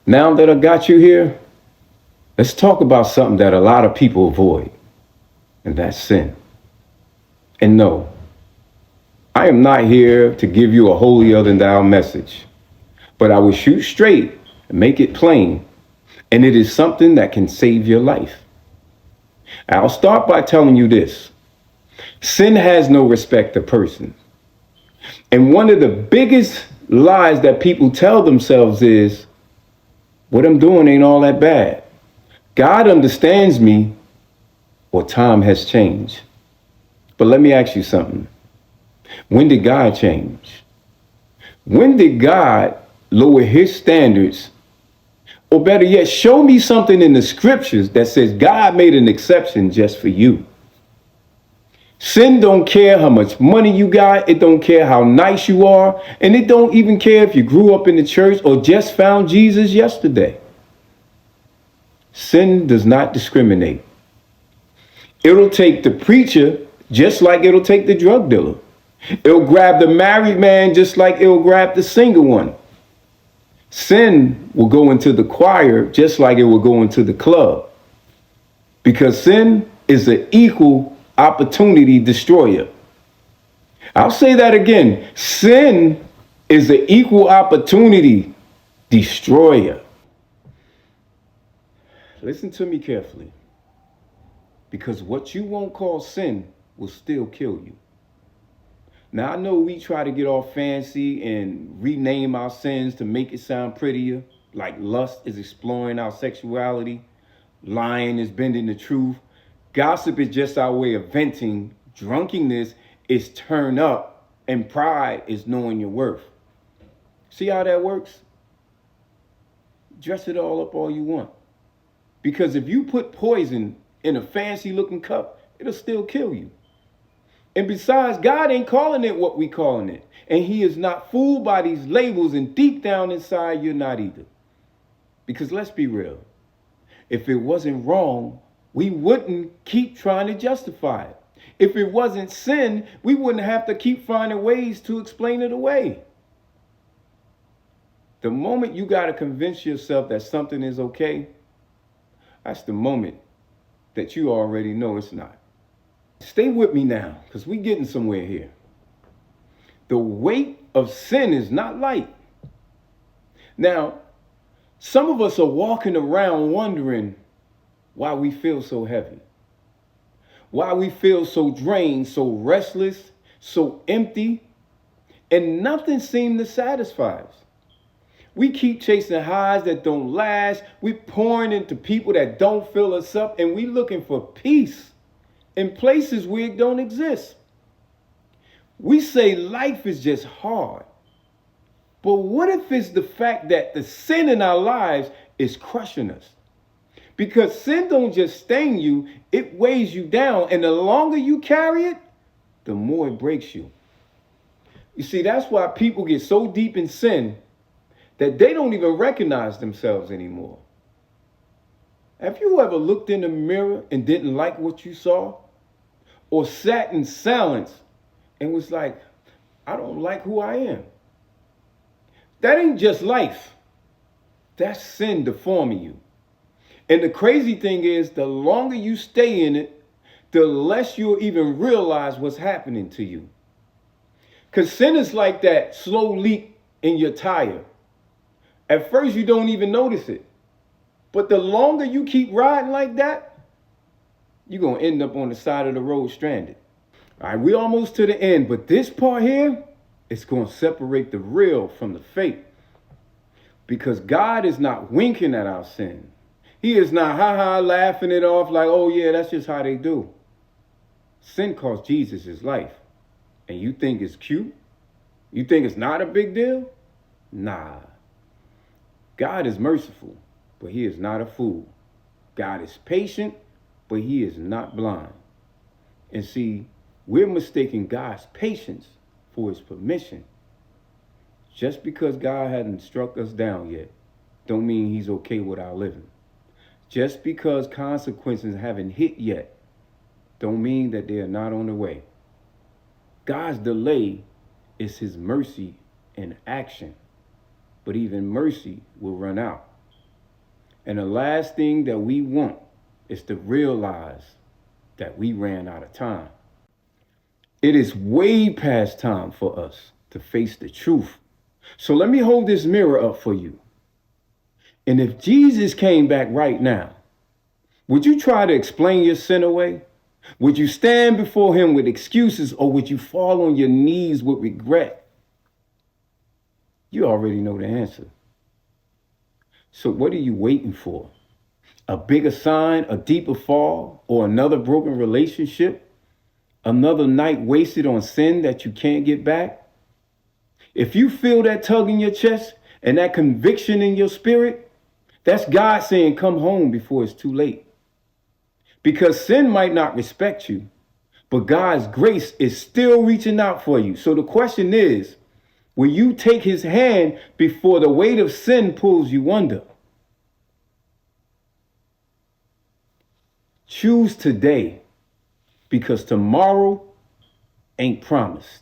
Now that I got you here, let's talk about something that a lot of people avoid, and that's sin. And no, I am not here to give you a holier than thou message, but I will shoot straight and make it plain, and it is something that can save your life. I'll start by telling you this. Sin has no respect to persons. And one of the biggest lies that people tell themselves is, what I'm doing ain't all that bad. God understands me, or time has changed. But let me ask you something. When did God change? When did God lower his standards? Or better yet, show me something in the scriptures that says God made an exception just for you. Sin don't care how much money you got. It don't care how nice you are. And it don't even care if you grew up in the church or just found Jesus yesterday. Sin does not discriminate. It'll take the preacher just like it'll take the drug dealer. It'll grab the married man just like it'll grab the single one. Sin will go into the choir just like it will go into the club. Because sin is an equal opportunity destroyer. I'll say that again. Sin is an equal opportunity destroyer. Listen to me carefully. Because what you won't call sin will still kill you. Now, I know we try to get all fancy and rename our sins to make it sound prettier, like lust is exploring our sexuality, lying is bending the truth, gossip is just our way of venting, drunkenness is turn up, and pride is knowing your worth. See how that works? Dress it all up all you want. Because if you put poison in a fancy looking cup, it'll still kill you. And besides, God ain't calling it what we calling it. And he is not fooled by these labels, and deep down inside, you're not either. Because let's be real. If it wasn't wrong, we wouldn't keep trying to justify it. If it wasn't sin, we wouldn't have to keep finding ways to explain it away. The moment you got to convince yourself that something is okay, that's the moment that you already know it's not. Stay with me now, because we're getting somewhere here. The weight of sin is not light. Now, some of us are walking around wondering why we feel so heavy, why we feel so drained, so restless, so empty, and nothing seems to satisfy us. We keep chasing highs that don't last. We're pouring into people that don't fill us up, and we're looking for peace in places where it don't exist. We say life is just hard. But what if it's the fact that the sin in our lives is crushing us? Because sin don't just sting you, it weighs you down. And the longer you carry it, the more it breaks you. You see, that's why people get so deep in sin that they don't even recognize themselves anymore. Have you ever looked in the mirror and didn't like what you saw? Or sat in silence and was like, I don't like who I am. That ain't just life. That's sin deforming you. And the crazy thing is, the longer you stay in it, the less you'll even realize what's happening to you. Because sin is like that slow leak in your tire. At first, you don't even notice it. But the longer you keep riding like that, you're going to end up on the side of the road stranded. All right, we're almost to the end, but this part here, it's going to separate the real from the fake. Because God is not winking at our sin. He is not laughing it off like, oh yeah, that's just how they do. Sin cost Jesus his life. And you think it's cute? You think it's not a big deal? Nah. God is merciful, but he is not a fool. God is patient, but he is not blind. And see, we're mistaking God's patience for his permission. Just because God hasn't struck us down yet, don't mean he's okay with our living. Just because consequences haven't hit yet, don't mean that they are not on the way. God's delay is his mercy in action. But even mercy will run out. And the last thing that we want is to realize that we ran out of time. It is way past time for us to face the truth. So let me hold this mirror up for you. And if Jesus came back right now, would you try to explain your sin away? Would you stand before him with excuses, or would you fall on your knees with regret? You already know the answer. So what are you waiting for? A bigger sign, a deeper fall, or another broken relationship? Another night wasted on sin that you can't get back? If you feel that tug in your chest and that conviction in your spirit, that's God saying, come home before it's too late. Because sin might not respect you, but God's grace is still reaching out for you. So the question is, will you take his hand before the weight of sin pulls you under? Choose today, because tomorrow ain't promised.